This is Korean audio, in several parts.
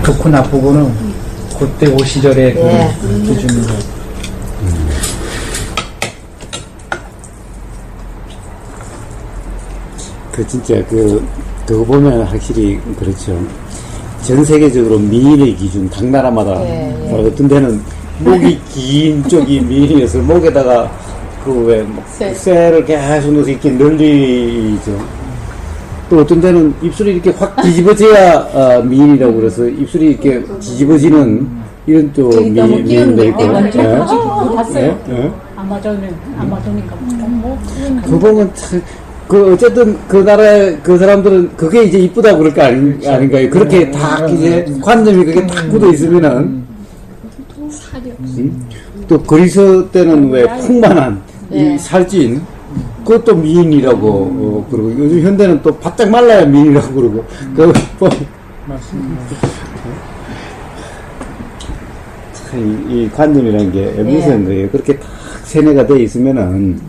좋고 나쁘고는 그때 그 시절의 그 기준으로. 그 진짜 그거 보면 확실히 그렇죠. 전 세계적으로 미인의 기준 각 나라마다 어떤 데는 목이 긴 쪽이 미인이어서 목에다가 그 왜 쇠를 계속 넣어서 이렇게 늘리죠. 또 어떤 데는 입술이 이렇게 확 뒤집어져야 미인이라고 그래서 입술이 이렇게 뒤집어지는 이런 또 미인도 있고. 봤어요. 아마존인가 뭐. 그 보면 참, 어쨌든 그 나라의 그 사람들은 그게 이제 이쁘다고 그럴 거 아닌가요? 그렇게 딱 이제 관념이 그게 딱 굳어 있으면은. 또 그리스 때는 왜 풍만한 이 살찐 그것도 미인이라고 그러고 요즘 현대는 또 바짝 말라야 미인이라고 그러고 맞습니다. 참 이 관념이라는 게 무서운 거예요. 그렇게 딱 세뇌가 돼 있으면은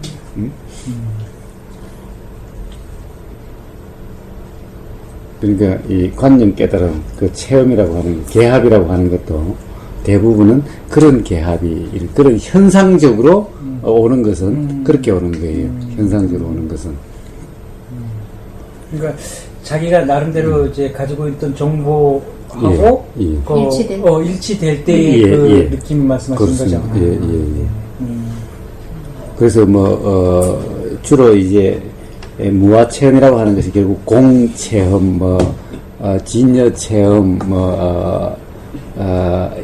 그러니까 이 관념 깨달음 그 체험이라고 하는 개합이라고 하는 것도 대부분은 그런 개합이 그런 현상적으로 오는 것은 그렇게 오는 거예요. 현상적으로 오는 것은. 그러니까 자기가 나름대로 이제 가지고 있던 정보하고 일치될 때의 그 느낌 말씀하시는 거죠. 그래서 주로 이제 무아 체험이라고 하는 것이 결국 공 체험, 진여 체험,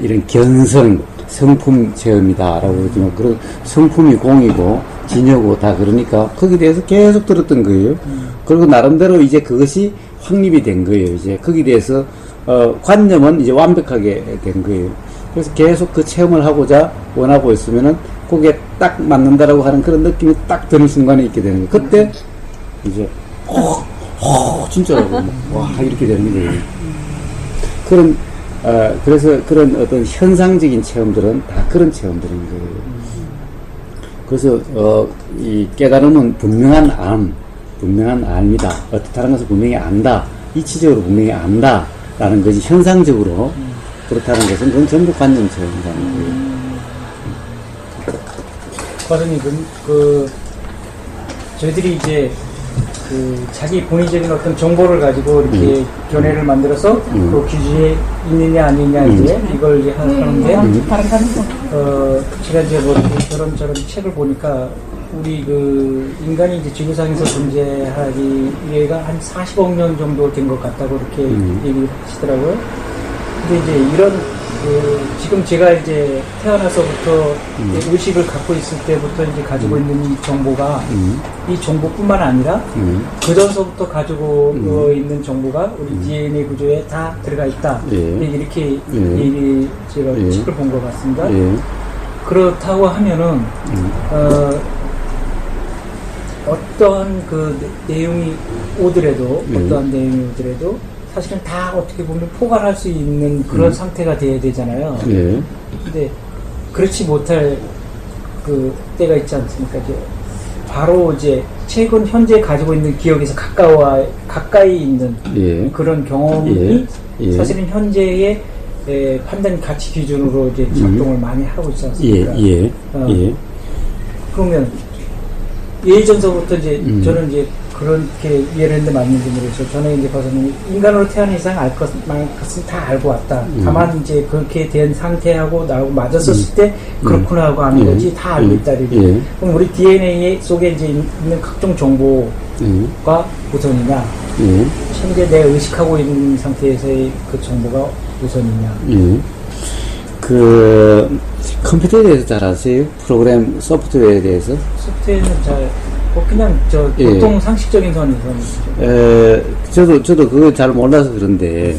이런 견성, 성품 체험이다라고 그러지만, 그런 성품이 공이고, 진여고 다 그러니까, 거기에 대해서 계속 들었던 거예요. 그리고 나름대로 이제 그것이 확립이 된 거예요. 이제 거기에 대해서, 관념은 이제 완벽하게 된 거예요. 그래서 계속 그 체험을 하고자 원하고 있으면은, 거기에 딱 맞는다라고 하는 그런 느낌이 딱 드는 순간에 있게 되는 거예요. 그때, 이제, 진짜라고, 와, 이렇게 되는 거예요. 그래서 그런 어떤 현상적인 체험들은 다 그런 체험들인 거예요. 그래서, 이 깨달음은 분명한 암이다. 어떻다는 것을 분명히 안다. 이치적으로 분명히 안다. 라는 것이 현상적으로 그렇다는 것은 그건 전부 관념 체험이라는 거예요. 과장님, 저희들이 이제, 자기 본의적인 어떤 정보를 가지고 이렇게 견해를 만들어서 그 기준에 있느냐 아니냐 이제 이걸 이제 하는데 제가 이제 저런 책을 보니까 우리 인간이 이제 지구상에서 존재하기 얘가 한 40억 년 정도 된 것 같다고 이렇게 얘기를 하시더라고요. 근데 이제 이런 지금 제가 이제 태어나서부터 의식을 갖고 있을 때부터 이제 가지고 있는 이 정보가 이 정보뿐만 아니라 그 전서부터 가지고 있는 정보가 우리 DNA 구조에 다 들어가 있다. 이렇게 제가 책을 본 것 같습니다. 그렇다고 하면은 어떠한 내용이 오더라도 사실은 다 어떻게 보면 포괄할 수 있는 그런 상태가 돼야 되잖아요. 근데 그렇지 못할 때가 있지 않습니까? 이제 바로 이제 최근 현재 가지고 있는 기억에서 가까이 있는 그런 경험이 사실은 현재의 판단 가치 기준으로 이제 작동을 많이 하고 있지 않습니까? 그러면 예전서부터 이제 저는 이제 그렇게 이해를 했는데 맞는지 모르겠어요. 저는 이제 과장님 인간으로 태어난 이상 알 것은 다 알고 왔다. 다만 이제 그렇게 된 상태하고 나하고 맞았었을 때 그렇구나 하고 아는 거지 다 알고 있다. 그럼 우리 DNA 속에 이제 있는 각종 정보가 우선이냐, 현재 내가 의식하고 있는 상태에서의 그 정보가 우선이냐. 컴퓨터에 대해서 잘 아세요? 프로그램 소프트웨어에 대해서? 소프트웨어는 그냥 보통 상식적인 선에서. 저도 그거 잘 몰라서 그런데,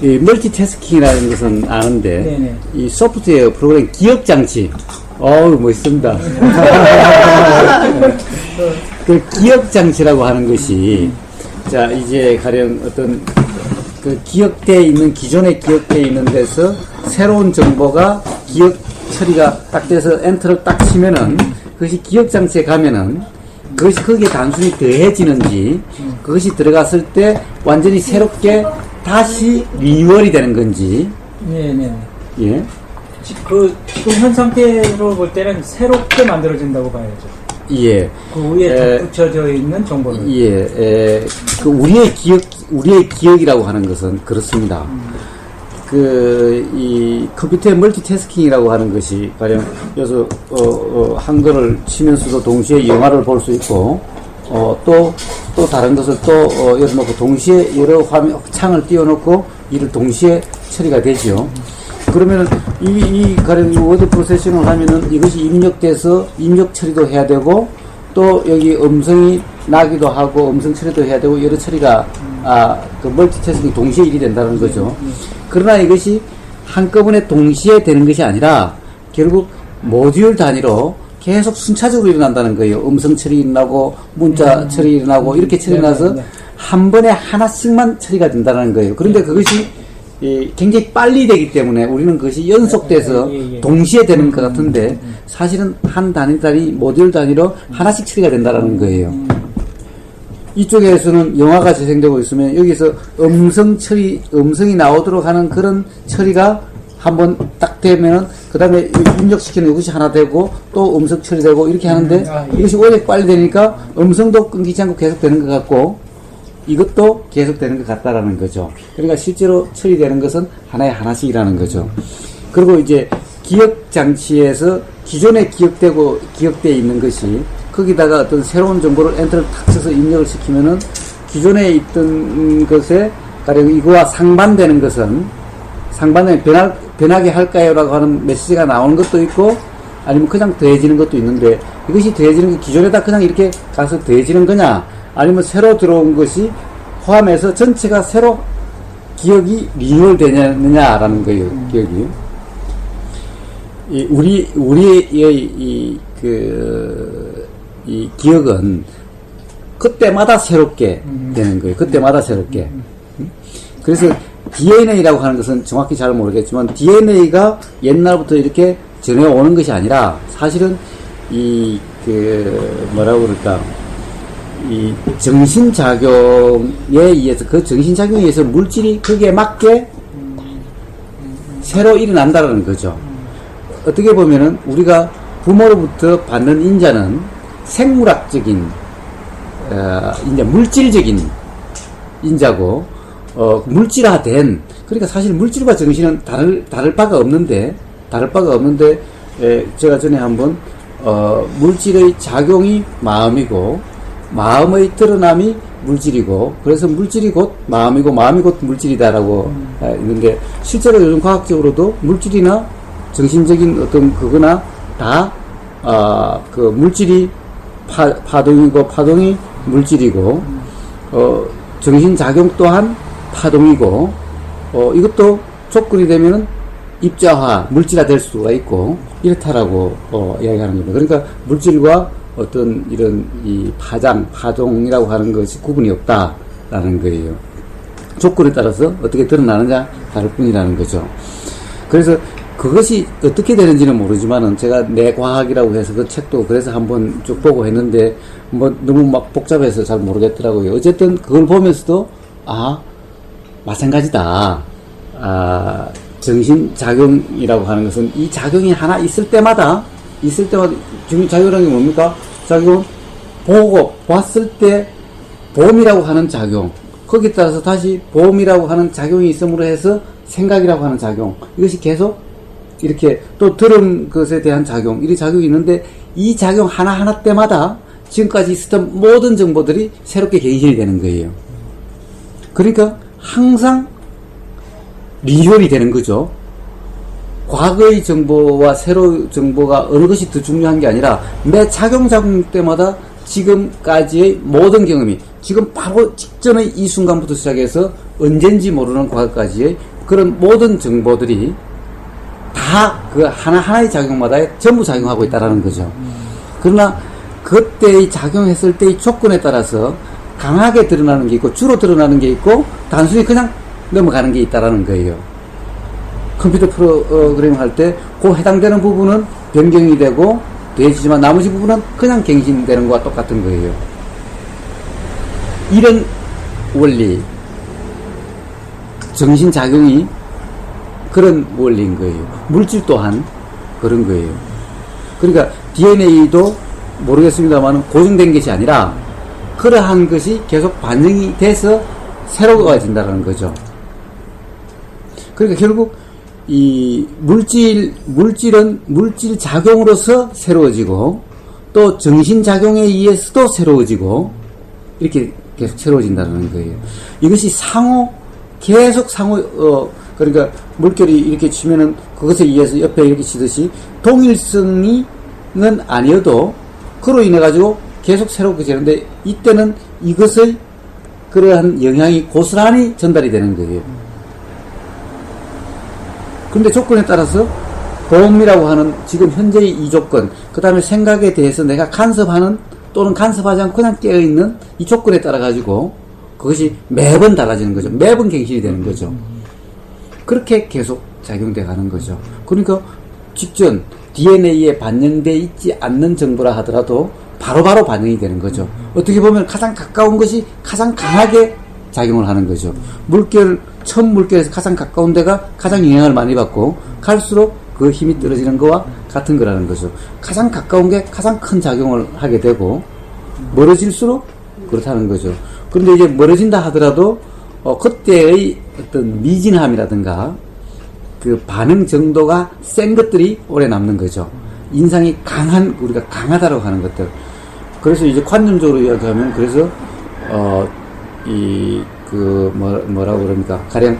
이 멀티태스킹이라는 것은 아는데, 이 소프트웨어 프로그램 기억장치. 멋있습니다. 그 기억장치라고 하는 것이, 자, 이제 가령 어떤, 기존에 기억되어 있는 데서 새로운 정보가 기억 처리가 딱 돼서 엔터를 딱 치면은 그것이 기억장치에 가면은 그것이 거기에 단순히 더해지는지, 그것이 들어갔을 때 완전히 새롭게 다시 리뉴얼이 되는 건지, 네네. 예. 지금 현 상태로 볼 때는 새롭게 만들어진다고 봐야죠. 예. 그 위에 덧붙여져 있는 정보를. 예. 그 우리의 기억이라고 하는 것은 그렇습니다. 이 컴퓨터의 멀티태스킹이라고 하는 것이, 가령, 여기서, 한글을 치면서도 동시에 영화를 볼 수 있고, 또 다른 것을 열어놓고, 동시에 여러 창을 띄워놓고, 이를 동시에 처리가 되죠. 그러면은, 가령 워드 프로세싱을 하면은 이것이 입력돼서 입력 처리도 해야 되고, 또 여기 음성이 나기도 하고, 음성 처리도 해야 되고, 여러 처리가, 그 멀티태스킹 동시에 일이 된다는 거죠. 그러나 이것이 한꺼번에 동시에 되는 것이 아니라 결국 모듈 단위로 계속 순차적으로 일어난다는 거예요. 음성 처리 일어나고 문자 처리 일어나고 이렇게 처리 나서 한 번에 하나씩만 처리가 된다는 거예요. 그런데 그것이 굉장히 빨리 되기 때문에 우리는 그것이 연속돼서 동시에 되는 것 같은데 사실은 한 단위 모듈 단위로 하나씩 처리가 된다는 거예요. 이쪽에서는 영화가 재생되고 있으면 여기서 음성이 나오도록 하는 그런 처리가 한번 딱 되면 그 다음에 입력시키는 이것이 하나 되고 또 음성 처리되고 이렇게 하는데 이것이 오래 빨리 되니까 음성도 끊기지 않고 계속 되는 것 같고 이것도 계속 되는 것 같다라는 거죠. 그러니까 실제로 처리되는 것은 하나씩이라는 거죠. 그리고 이제 기억 장치에서 기존에 기억되어 있는 것이 거기다가 어떤 새로운 정보를 엔터를 탁 쳐서 입력을 시키면은 기존에 있던 것에 가령 이거와 상반되는 것은 변하게 할까요라고 하는 메시지가 나오는 것도 있고 아니면 그냥 더해지는 것도 있는데 이것이 더해지는 게 기존에다 그냥 이렇게 가서 더해지는 거냐 아니면 새로 들어온 것이 포함해서 전체가 새로 기억이 리뉴얼 되느냐라는 거예요. 기억이. 우리의 이 기억은 그때마다 새롭게 되는 거예요. 그때마다 새롭게. 그래서 DNA라고 하는 것은 정확히 잘 모르겠지만 DNA가 옛날부터 이렇게 전해오는 것이 아니라 사실은 뭐라고 그럴까. 이 정신작용에 의해서 그 정신작용에 의해서 물질이 거기에 맞게 새로 일어난다는 거죠. 어떻게 보면은 우리가 부모로부터 받는 인자는 생물학적인 물질적인 인자고 물질화된 그러니까 사실 물질과 정신은 다를 바가 없는데 제가 전에 한번 물질의 작용이 마음이고 마음의 드러남이 물질이고 그래서 물질이 곧 마음이고 마음이 곧 물질이다라고 있는데 실제로 요즘 과학적으로도 물질이나 정신적인 어떤 그거나 다 그 물질이 파동이고 파동이 물질이고 정신작용 또한 파동이고 이것도 조건이 되면은 입자화 물질화 될 수가 있고 이렇다라고 이야기하는 겁니다. 그러니까 물질과 어떤 이런 이 파동이라고 하는 것이 구분이 없다라는 거예요. 조건에 따라서 어떻게 드러나느냐 다를 뿐이라는 거죠. 그래서 그것이 어떻게 되는지는 모르지만은 제가 뇌과학이라고 해서 그 책도 그래서 한번 쭉 보고 했는데 뭐 너무 막 복잡해서 잘 모르겠더라고요. 어쨌든 그걸 보면서도 마찬가지다. 정신작용이라고 하는 것은 이 작용이 하나 있을 때마다 정신작용이라는 게 뭡니까? 작용은 봤을 때 보험이라고 하는 작용 거기에 따라서 다시 보험이라고 하는 작용이 있음으로 해서 생각이라고 하는 작용 이것이 계속 이렇게 또 들은 것에 대한 작용 이런 작용이 있는데 이 작용 하나하나 때마다 지금까지 있었던 모든 정보들이 새롭게 갱신이 되는 거예요. 그러니까 항상 리뉴얼이 되는 거죠. 과거의 정보와 새로운 정보가 어느 것이 더 중요한 게 아니라 매 작용 때마다 지금까지의 모든 경험이 지금 바로 직전의 이 순간부터 시작해서 언젠지 모르는 과거까지의 그런 모든 정보들이 다 그 하나하나의 작용마다 전부 작용하고 있다는 거죠. 그러나 그때의 작용했을 때의 조건에 따라서 강하게 드러나는 게 있고 주로 드러나는 게 있고 단순히 그냥 넘어가는 게 있다는 거예요. 컴퓨터 프로그래밍 할 때 그 해당되는 부분은 변경이 되고 더해지지만 나머지 부분은 그냥 갱신되는 것과 똑같은 거예요. 이런 원리, 정신작용이 그런 원리인 거예요. 물질 또한 그런 거예요. 그러니까 DNA도 모르겠습니다만 고정된 것이 아니라 그러한 것이 계속 반영이 돼서 새로워진다는 거죠. 그러니까 결국 이 물질은 물질 작용으로서 새로워지고 또 정신작용에 의해서도 새로워지고 이렇게 계속 새로워진다는 거예요. 이것이 계속 그러니까 물결이 이렇게 치면은 그것에 의해서 옆에 이렇게 치듯이 동일성은 아니어도 그로 인해 가지고 계속 새롭게 되는데 이때는 이것의 그러한 영향이 고스란히 전달이 되는 거예요. 그런데 조건에 따라서 보험이라고 하는 지금 현재의 이 조건, 그 다음에 생각에 대해서 내가 간섭하는 또는 간섭하지 않고 그냥 깨어있는 이 조건에 따라 가지고 그것이 매번 달라지는 거죠. 매번 갱신이 되는 거죠. 그렇게 계속 작용돼 가는 거죠. 그러니까 직전 DNA에 반영되어 있지 않는 정보라 하더라도 바로바로 반영이 되는 거죠. 어떻게 보면 가장 가까운 것이 가장 강하게 작용을 하는 거죠. 처음 물결에서 가장 가까운 데가 가장 영향을 많이 받고 갈수록 그 힘이 떨어지는 거와 같은 거라는 거죠. 가장 가까운 게 가장 큰 작용을 하게 되고 멀어질수록 그렇다는 거죠. 그런데 이제 멀어진다 하더라도 그때의 어떤 미진함이라든가 그 반응 정도가 센 것들이 오래 남는 거죠. 인상이 우리가 강하다고 하는 것들. 그래서 이제 관념적으로 이야기하면 그래서 뭐라고 그럽니까? 가령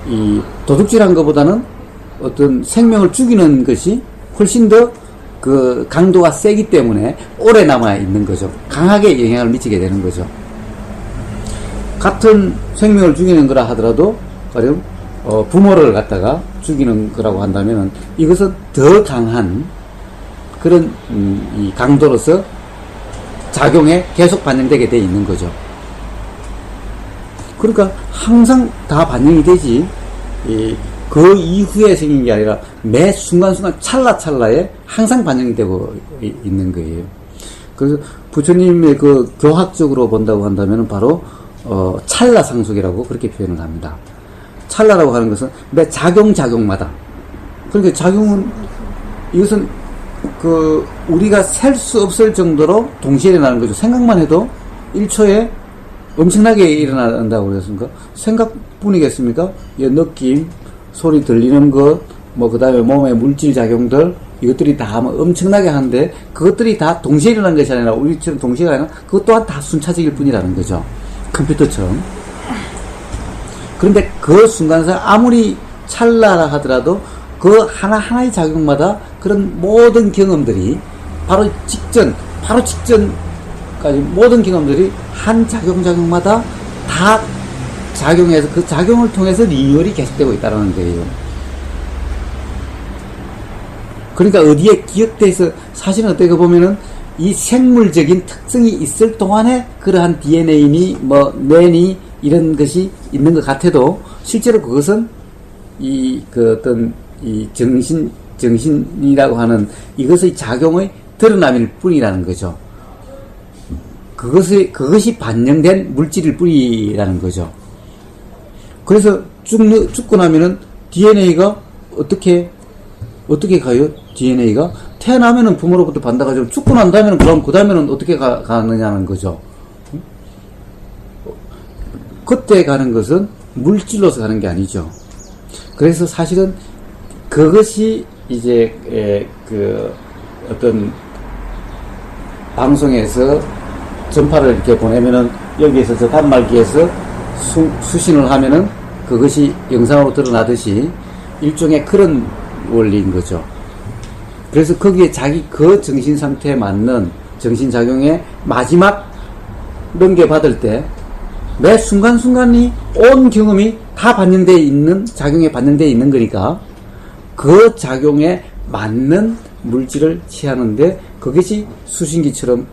이 도둑질한 것보다는 어떤 생명을 죽이는 것이 훨씬 더 그 강도가 세기 때문에 오래 남아 있는 거죠. 강하게 영향을 미치게 되는 거죠. 같은 생명을 죽이는 거라 하더라도 가령 부모를 갖다가 죽이는 거라고 한다면은 이것은 더 강한 그런 이 강도로서 작용에 계속 반영되게 돼 있는 거죠. 그러니까 항상 다 반영이 되지 그 이후에 생긴 게 아니라 매 순간순간 찰나찰나에 항상 반영이 되고 있는 거예요. 그래서 부처님의 그 교학적으로 본다고 한다면 바로 찰나상속이라고 그렇게 표현을 합니다. 찰나라고 하는 것은 매 작용마다 그러니까 작용은 이것은 우리가 셀 수 없을 정도로 동시에 일어나는 거죠. 생각만 해도 1초에 엄청나게 일어난다고 그랬습니까? 생각뿐이겠습니까? 느낌, 소리 들리는 것, 그 다음에 몸의 물질 작용들, 이것들이 다 엄청나게 하는데, 그것들이 다 동시에 일어나는 것이 아니라, 우리처럼 동시에가 아니라, 그것 또한 다 순차적일 뿐이라는 거죠. 컴퓨터처럼. 그런데 그 순간에서 아무리 찰나라 하더라도, 그 하나하나의 작용마다 그런 모든 경험들이, 바로 직전까지 모든 경험들이 한 작용마다 다 작용해서 그 작용을 통해서 리얼이 계속되고 있다는 거예요. 그러니까 어디에 기억돼서 사실은 어떻게 보면은 이 생물적인 특성이 있을 동안에 그러한 DNA니 뇌니 이런 것이 있는 것 같아도 실제로 그것은 어떤 정신이라고 하는 이것의 작용의 드러남일 뿐이라는 거죠. 그것이 반영된 물질일 뿐이라는 거죠. 그래서 죽고 나면은 DNA가 어떻게 가요? DNA가 태어나면은 부모로부터 받아가지고 죽고 난 다음에는 그럼 그 다음에는 어떻게 가느냐는 거죠. 그때 가는 것은 물질로서 가는 게 아니죠. 그래서 사실은 그것이 이제 어떤 방송에서 전파를 이렇게 보내면은 여기에서 저 단말기에서 수신을 하면은 그것이 영상으로 드러나듯이 일종의 그런 원리인 거죠. 그래서 거기에 자기 그 정신 상태에 맞는 정신작용의 마지막 넘겨받을 때 매 순간순간이 온 경험이 다 반영되어 있는, 작용에 반영되어 있는 거니까 그 작용에 맞는 물질을 취하는데 그것이 수신기처럼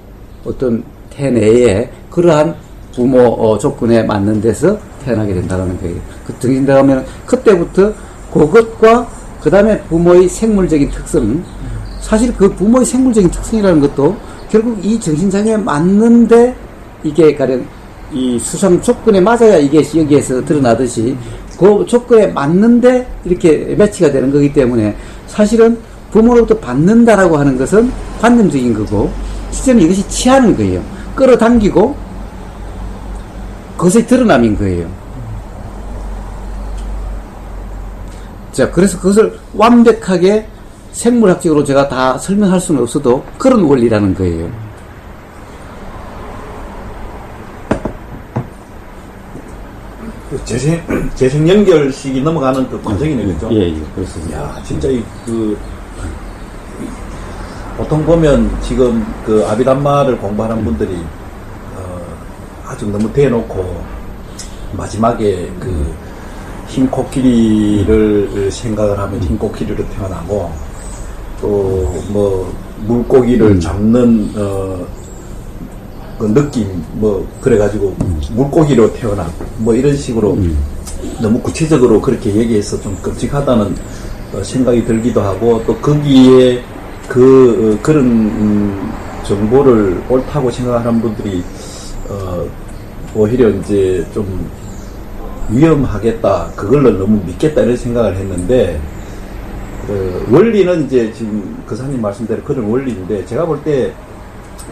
어떤 태내에 그러한 부모 조건에 맞는 데서 태어나게 된다는 거예요. 그 정신대가 하면 그때부터 그것과 그 다음에 부모의 생물적인 특성, 사실 그 부모의 생물적인 특성이라는 것도 결국 이 정신장애에 맞는데 이게 가령 이 수상 조건에 맞아야 이게 여기에서 드러나듯이 그 조건에 맞는데 이렇게 매치가 되는 거기 때문에 사실은 부모로부터 받는다라고 하는 것은 관념적인 거고 실제는 이것이 취하는 거예요. 끌어당기고 그것의 드러남인 거예요. 자, 그래서 그것을 완벽하게 생물학적으로 제가 다 설명할 수는 없어도 그런 원리라는 거예요. 재생 연결식이 넘어가는 그 과정이네, 그죠? 예, 그렇습니다. 야, 진짜 보통 보면 지금 그 아비담마를 공부하는 분들이, 아주 너무 대놓고, 마지막에 그 흰 코끼리를 생각을 하면 흰 코끼리로 태어나고, 또 뭐, 물고기를 잡는, 그 느낌, 그래가지고, 물고기로 태어나고, 이런 식으로 너무 구체적으로 그렇게 얘기해서 좀 끔찍하다는 생각이 들기도 하고, 또 거기에 그런 정보를 옳다고 생각하는 분들이, 오히려 이제 좀 위험하겠다, 그걸로 너무 믿겠다, 이런 생각을 했는데, 원리는 이제 지금 그사님 말씀대로 그런 원리인데, 제가 볼 때,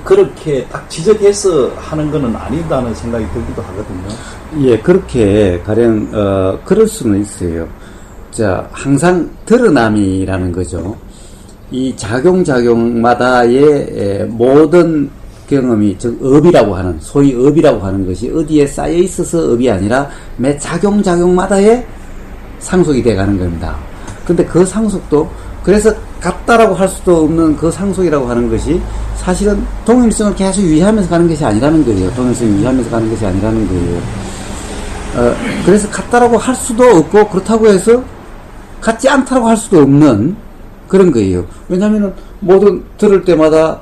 그렇게 딱 지적해서 하는 거는 아니다는 생각이 들기도 하거든요. 예, 그렇게 가령 그럴 수는 있어요. 자, 항상 드러남이라는 거죠. 이 작용마다의 모든 경험이 즉 업이라고 하는, 소위 업이라고 하는 것이 어디에 쌓여 있어서 업이 아니라 매 작용마다의 상속이 돼 가는 겁니다. 근데 그 상속도 그래서 같다라고 할 수도 없는 그 상속이라고 하는 것이 사실은 동일성을 계속 유지하면서 가는 것이 아니라는 거예요. 동일성을 유지하면서 가는 것이 아니라는 거예요. 그래서 같다라고 할 수도 없고, 그렇다고 해서 같지 않다라고 할 수도 없는 그런 거예요. 왜냐하면 모든 들을 때마다,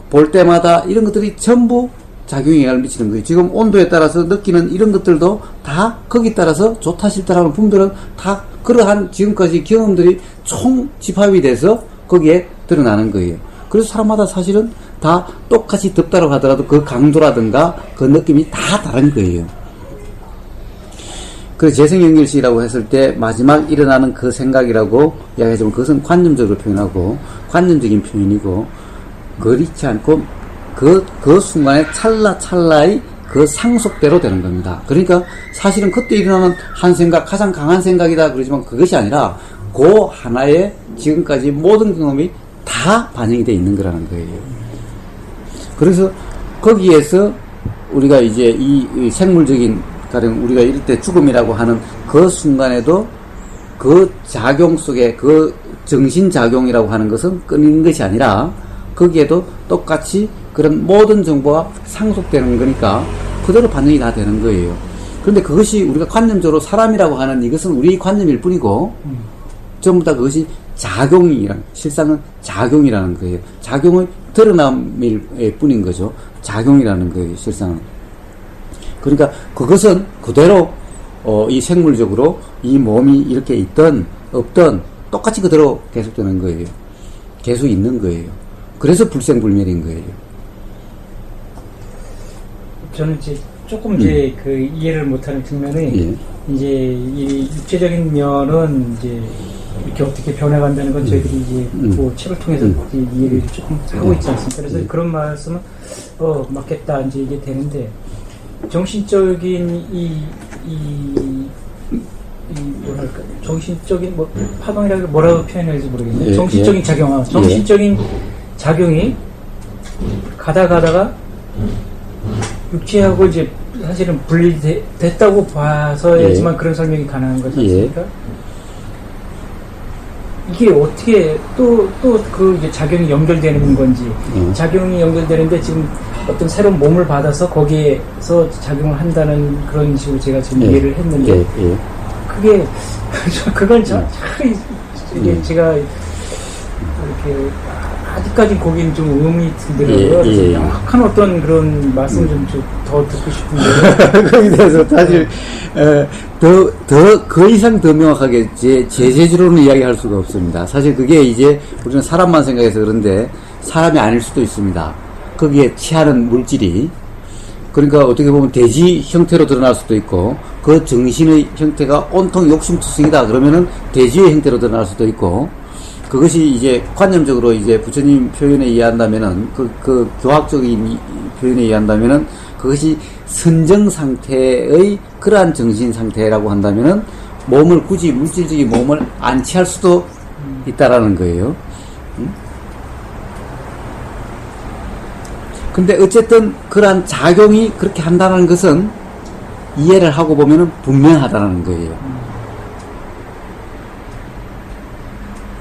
볼 때마다 이런 것들이 전부 작용에 영향을 미치는 거예요. 지금 온도에 따라서 느끼는 이런 것들도 다 거기에 따라서 좋다 싫다라는 부분들은 다 그러한 지금까지 경험들이 총 집합이 돼서 거기에 드러나는 거예요. 그래서 사람마다 사실은 다 똑같이 덥다고 하더라도 그 강도라든가 그 느낌이 다 다른 거예요. 그래서 재생연결식이라고 했을 때 마지막 일어나는 그 생각이라고 이야기하지만 그것은 관념적으로 표현하고 관념적인 표현이고, 그렇지 않고 그 순간에 찰나의 그 상속대로 되는 겁니다. 그러니까 사실은 그때 일어나는 한 생각, 가장 강한 생각이다 그러지만 그것이 아니라 그 하나의 지금까지 모든 경험이 다 반영이 되어 있는 거라는 거예요. 그래서 거기에서 우리가 이제 이 생물적인, 가령 우리가 이럴 때 죽음이라고 하는 그 순간에도 그 작용 속에 그 정신작용이라고 하는 것은 끊이는 것이 아니라 거기에도 똑같이 그런 모든 정보가 상속되는 거니까 그대로 반영이 다 되는 거예요. 그런데 그것이 우리가 관념적으로 사람이라고 하는 이것은 우리 관념일 뿐이고 전부 다 그것이 실상은 작용이라는 거예요. 작용의 드러남일 뿐인 거죠. 작용이라는 거예요, 실상은. 그러니까 그것은 그대로 이 생물적으로 이 몸이 이렇게 있든 없든 똑같이 그대로 계속되는 거예요. 계속 있는 거예요. 그래서 불생불멸인 거예요. 저는 이제 조금 이제 그 이해를 못하는 측면이 이제 이 육체적인 면은 이제 이렇게 어떻게 변해간다는 건 저희들이 이제 뭐 책을 통해서 이제 이해를 조금 하고 있지 않습니까? 그래서 그런 말씀은 맞겠다 이제 이게 되는데, 정신적인 뭐랄까, 정신적인 파동이라고 뭐라고 표현할지 모르겠네요. 정신적인 작용, 정신적인 작용이 가다가 육체하고 이제 사실은 분리됐다고 봐서야지만 그런 설명이 가능한 거지 않습니까? 이게 어떻게 또 그 이제 작용이 연결되는 건지, 작용이 연결되는데 지금 어떤 새로운 몸을 받아서 거기에서 작용을 한다는 그런 식으로 제가 지금 이해를 했는데, 그건 참 이게 제가 이렇게 아직까지 거긴 좀 의문이 들더라고요. 예, 예. 약간 어떤 그런 말씀 좀 더 듣고 싶은데. 거기에 대해서 사실 그 이상 더 명확하게 제 제주로는 이야기할 수가 없습니다. 사실 그게 이제 우리는 사람만 생각해서 그런데 사람이 아닐 수도 있습니다. 거기에 취하는 물질이 그러니까 어떻게 보면 돼지 형태로 드러날 수도 있고 그 정신의 형태가 온통 욕심투성이다 그러면은 돼지의 형태로 드러날 수도 있고 그것이 이제 관념적으로 이제 부처님 표현에 의한다면은 그 교학적인 표현에 의한다면은 그것이 선정 상태의 그러한 정신 상태라고 한다면은 몸을 굳이 물질적인 몸을 안 취할 수도 있다라는 거예요. 근데 어쨌든 그러한 작용이 그렇게 한다는 것은 이해를 하고 보면은 분명하다는 거예요.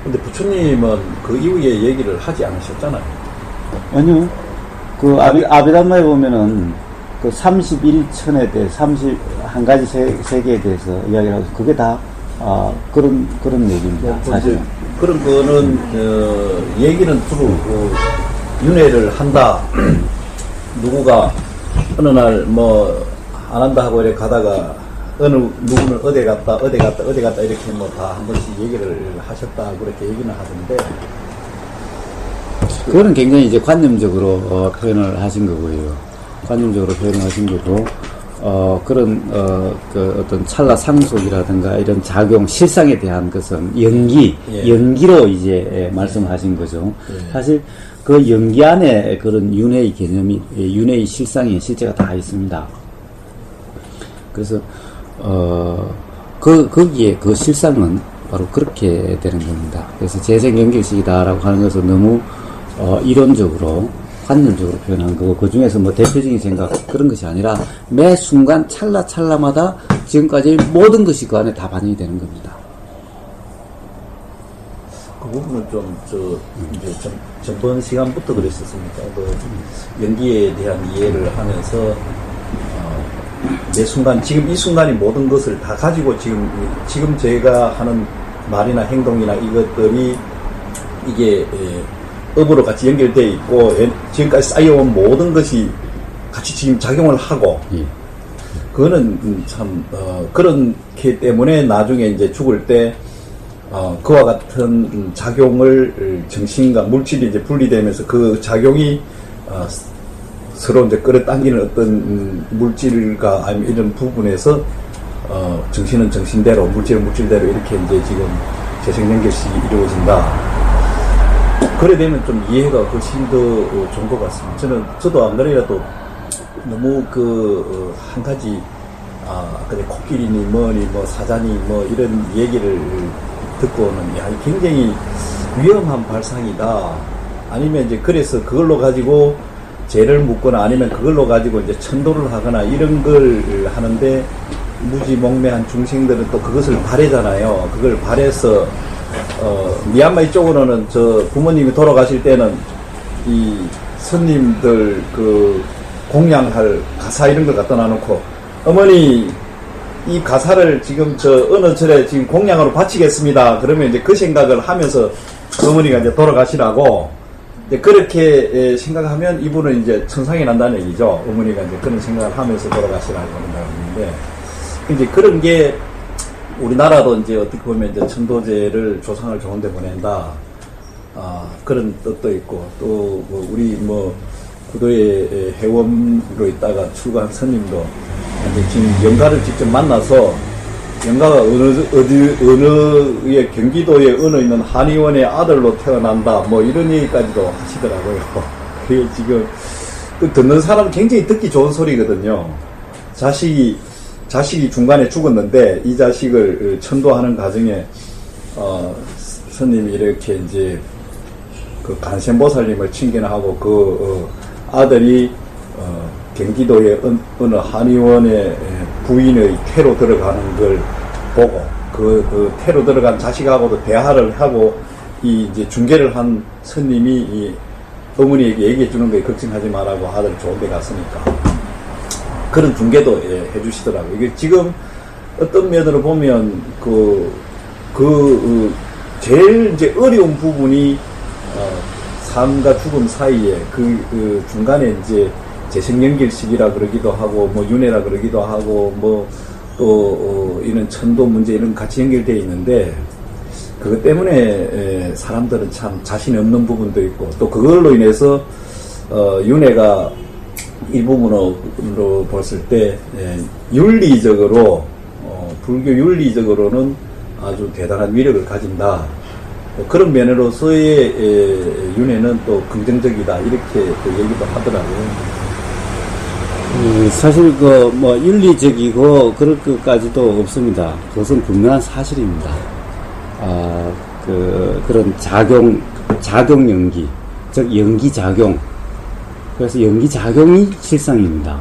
근데 부처님은 그 이후에 얘기를 하지 않으셨잖아요. 아니요. 그 아비담마에 보면은 그 31천에 대해 31가지 세계에 대해서 이야기를 하고 그게 다 그런 얘기입니다. 사실. 그런 거는 얘기는 주로 윤회를 한다. 누구가 어느 날 뭐 안 한다 하고 이렇게 가다가 누구는 어디 갔다 이렇게 뭐 다 한 번씩 얘기를 하셨다 그렇게 얘기는 하던데. 그거는 굉장히 이제 관념적으로 표현을 하신 거고요. 관념적으로 표현을 하신 거고, 그런, 그 어떤 찰나 상속이라든가 이런 작용, 실상에 대한 것은 연기로 이제 말씀하신 거죠. 예. 사실 그 연기 안에 그런 윤회의 개념이, 윤회의 실상이 실제가 다 있습니다. 그래서, 거기에 그 실상은 바로 그렇게 되는 겁니다. 그래서 재생연결식이다라고 하는 것은 너무, 이론적으로, 관념적으로 표현한 거고, 그 중에서 뭐 대표적인 생각, 그런 것이 아니라, 매 순간 찰나찰나마다 지금까지 모든 것이 그 안에 다 반영이 되는 겁니다. 그 부분은 이제 전번 시간부터 그랬었으니까, 연기에 대한 이해를 하면서, 매 순간, 지금 이 순간이 모든 것을 다 가지고 지금 제가 하는 말이나 행동이나 이것들이, 이게, 업으로 같이 연결되어 있고 지금까지 쌓여온 모든 것이 같이 지금 작용을 하고 그거는 참 그렇기 때문에 나중에 이제 죽을 때 그와 같은 작용을 정신과 물질이 이제 분리되면서 그 작용이 서로 이제 끌어당기는 어떤 물질과 아니면 이런 부분에서 정신은 정신대로 물질은 물질대로 이렇게 이제 지금 재생연결식이 이루어진다. 그래 되면 좀 이해가 훨씬 더 좋은 것 같습니다. 저도 안 그래도 너무 한 가지, 근데 코끼리니 뭐니 뭐 사자니 뭐 이런 얘기를 듣고는, 야, 굉장히 위험한 발상이다. 아니면 이제 그래서 그걸로 가지고 죄를 묻거나 아니면 그걸로 가지고 이제 천도를 하거나 이런 걸 하는데 무지몽매한 중생들은 또 그것을 바래잖아요. 그걸 바래서 미얀마 이쪽으로는 저 부모님이 돌아가실 때는 이 스님들 그 공양할 가사 이런 걸 갖다 놔놓고 어머니 이 가사를 지금 저 어느 절에 지금 공양으로 바치겠습니다. 그러면 이제 그 생각을 하면서 어머니가 이제 돌아가시라고 이제 그렇게 생각하면 이분은 이제 천상이 난다는 얘기죠. 어머니가 이제 그런 생각을 하면서 돌아가시라고 한다는 얘기인데 이제 그런 게 우리나라도 이제 어떻게 보면 이제 천도제를 조상을 좋은데 보낸다. 그런 뜻도 있고, 또, 우리 구도의 회원으로 있다가 출가한 스님도 이제 지금 영가를 직접 만나서 영가가 어느 경기도에 어느 있는 한의원의 아들로 태어난다. 뭐 이런 얘기까지도 하시더라고요. 그게 지금 듣는 사람은 굉장히 듣기 좋은 소리거든요. 자식이 중간에 죽었는데 이 자식을 천도하는 과정에 스님이 이렇게 이제 그 간센보살님을 칭견하고 그 아들이 경기도의 어느 한의원의 부인의 태로 들어가는 걸 보고 그 태로 들어간 자식하고도 대화를 하고 이 이제 중계를 한 스님이 이 어머니에게 얘기해 주는 거에 걱정하지 말라고 아들 좋은 데 갔으니까. 그런 중계도 해주시더라고요. 이게 지금 어떤 면으로 보면 제일 이제 어려운 부분이 삶과 죽음 사이에 그 중간에 이제 재생연결식이라 그러기도 하고 뭐 윤회라 그러기도 하고 뭐 또 이런 천도 문제 이런 같이 연결되어 있는데 그것 때문에 사람들은 참 자신이 없는 부분도 있고 또 그걸로 인해서 윤회가 일부분으로 봤을 때 윤리적으로 불교 윤리적으로는 아주 대단한 위력을 가진다. 그런 면으로서의 윤회는 또 긍정적이다 이렇게 또 얘기도 하더라고요. 사실 뭐 윤리적이고 그럴 것까지도 없습니다. 그것은 분명한 사실입니다. 그런 작용 연기, 즉 연기 작용. 그래서 연기 작용이 실상입니다.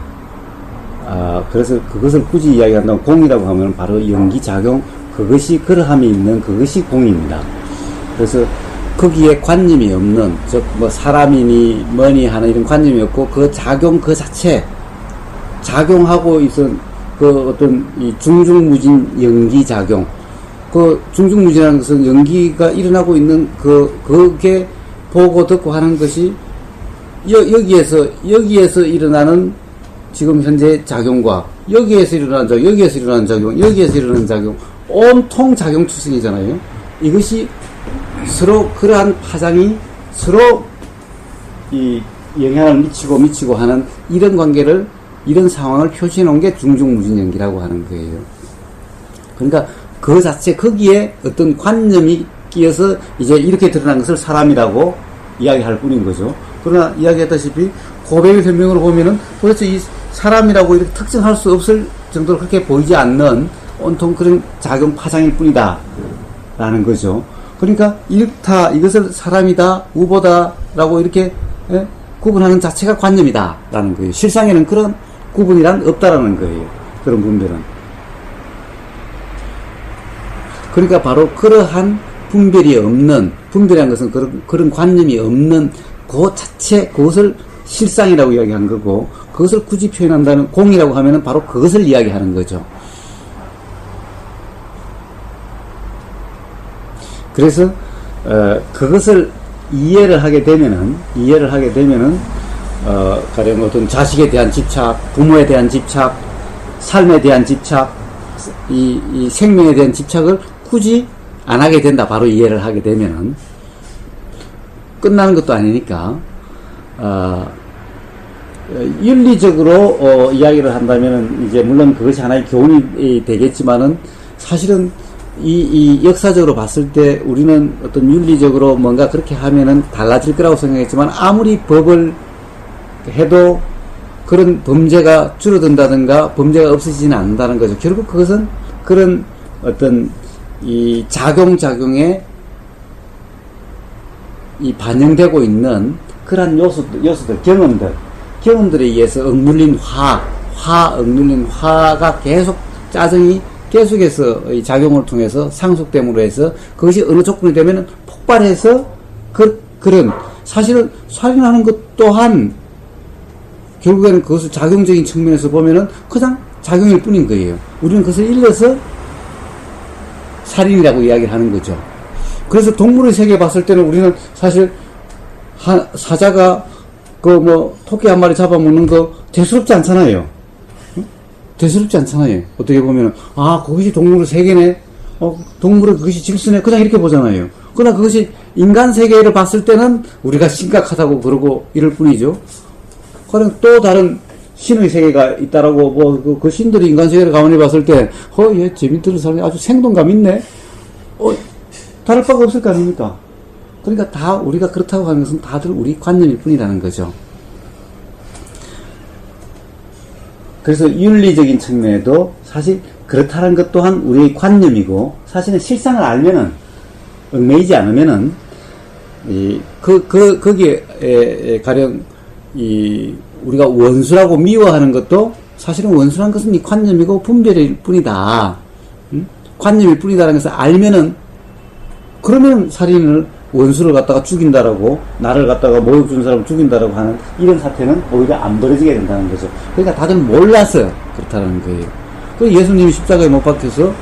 그래서 그것을 굳이 이야기한다면 공이라고 하면 바로 연기 작용, 그것이 그러함이 있는 그것이 공입니다. 그래서 거기에 관념이 없는, 즉 뭐 사람이니 뭐니 하는 이런 관념이 없고 그 작용 그 자체, 작용하고 있은 그 어떤 이 중중무진 연기 작용, 그 중중무진이라는 것은 연기가 일어나고 있는 그게 보고 듣고 하는 것이 여기에서 일어나는 지금 현재 작용과 여기에서 일어나는 작용, 여기에서 일어나는 작용, 여기에서 일어나는 작용, 온통 작용 추승이잖아요. 이것이 서로 그러한 파장이 서로 이 영향을 미치고 하는 이런 관계를, 이런 상황을 표시해 놓은 게 중중무진연기라고 하는 거예요. 그러니까 그 자체 거기에 어떤 관념이 끼어서 이제 이렇게 드러난 것을 사람이라고 이야기할 뿐인 거죠. 그러나 이야기했다시피 고백의 설명으로 보면은 도대체 이 사람이라고 이렇게 특정할 수 없을 정도로 그렇게 보이지 않는 온통 그런 작용 파장일 뿐이다 라는 거죠. 그러니까 이것을 사람이다, 우보다라고 이렇게 구분하는 자체가 관념이다 라는 거예요. 실상에는 그런 구분이란 없다라는 거예요. 그런 분별은. 그러니까 바로 그러한 분별이 없는, 분별이라는 것은 그런 관념이 없는 그 자체, 그것을 실상이라고 이야기한 거고, 그것을 굳이 표현한다는 공이라고 하면은 바로 그것을 이야기하는 거죠. 그래서 그것을 이해를 하게 되면은 가령 어떤 자식에 대한 집착, 부모에 대한 집착, 삶에 대한 집착, 이 생명에 대한 집착을 굳이 안 하게 된다. 바로 이해를 하게 되면은 끝나는 것도 아니니까 윤리적으로 이야기를 한다면은 이제 물론 그것이 하나의 교훈이 되겠지만은 사실은 이 역사적으로 봤을 때 우리는 어떤 윤리적으로 뭔가 그렇게 하면은 달라질 거라고 생각했지만 아무리 법을 해도 그런 범죄가 줄어든다든가 범죄가 없어지지는 않는다는 거죠. 결국 그것은 그런 어떤 이 작용에 이 반영되고 있는 그러한 요소들, 경험들에 의해서 억눌린 억눌린 화가 계속 짜증이 계속해서 이 작용을 통해서 상속됨으로 해서 그것이 어느 조건이 되면 폭발해서 그런 사실은 살인하는 것 또한 결국에는 그것을 작용적인 측면에서 보면은 그냥 작용일 뿐인 거예요. 우리는 그것을 일러서 살인이라고 이야기를 하는 거죠. 그래서 동물의 세계에 봤을 때는 우리는 사실 사자가 토끼 한 마리 잡아먹는 거 대수롭지 않잖아요. 대수롭지 않잖아요. 어떻게 보면 그것이 동물의 세계네. 동물의 그것이 질서네. 그냥 이렇게 보잖아요. 그러나 그것이 인간 세계를 봤을 때는 우리가 심각하다고 그러고 이럴 뿐이죠. 그럼 또 다른 신의 세계가 있다라고 그 신들이 인간 세계를 가만히 봤을 때 얘 재밌는 사람이 아주 생동감 있네. 다를 바가 없을 거 아닙니까? 그러니까 다 우리가 그렇다고 하는 것은 다들 우리 관념일 뿐이라는 거죠. 그래서 윤리적인 측면에도 사실 그렇다는 것 또한 우리의 관념이고, 사실은 실상을 알면은, 얽매이지 않으면은, 거기에, 가령, 우리가 원수라고 미워하는 것도 사실은 원수란 것은 이 관념이고 분별일 뿐이다. 관념일 뿐이다라는 것을 알면은, 그러면 살인을 원수를 갖다가 죽인다라고, 나를 갖다가 모욕 준 사람을 죽인다라고 하는 이런 사태는 오히려 안 벌어지게 된다는 거죠. 그러니까 다들 몰라서 그렇다는 거예요. 그 예수님이 십자가에 못 박혀서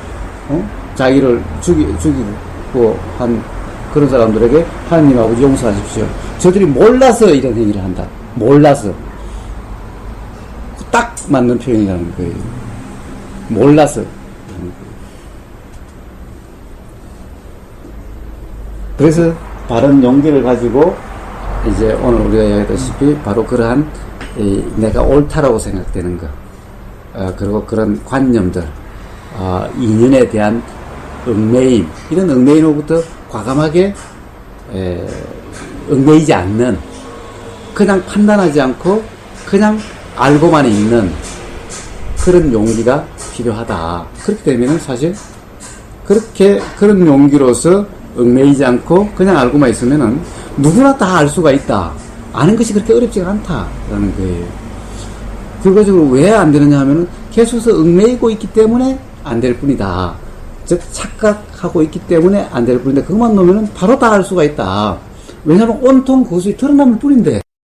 자기를 죽이고 한 그런 사람들에게 하나님 아버지 용서하십시오. 저들이 몰라서 이런 행위를 한다. 몰라서. 딱 맞는 표현이라는 거예요. 몰라서. 그래서 바른 용기를 가지고 이제 오늘 우리가 이야기했다시피 바로 그러한 내가 옳다라고 생각되는 것, 그리고 그런 관념들, 인연에 대한 얽매임, 이런 얽매임으로부터 과감하게 얽매이지 않는, 그냥 판단하지 않고 그냥 알고만 있는 그런 용기가 필요하다. 그렇기 때문에 사실 그런 용기로서 얽매이지 않고 그냥 알고만 있으면은 누구나 다 알 수가 있다. 아는 것이 그렇게 어렵지가 않다라는 거예요. 결과적으로 왜 안 되느냐 하면은 계속해서 얽매이고 있기 때문에 안 될 뿐이다. 즉 착각하고 있기 때문에 안 될 뿐인데, 그것만 놓으면은 바로 다 알 수가 있다. 왜냐하면 온통 그것이 드러나는 뿐인데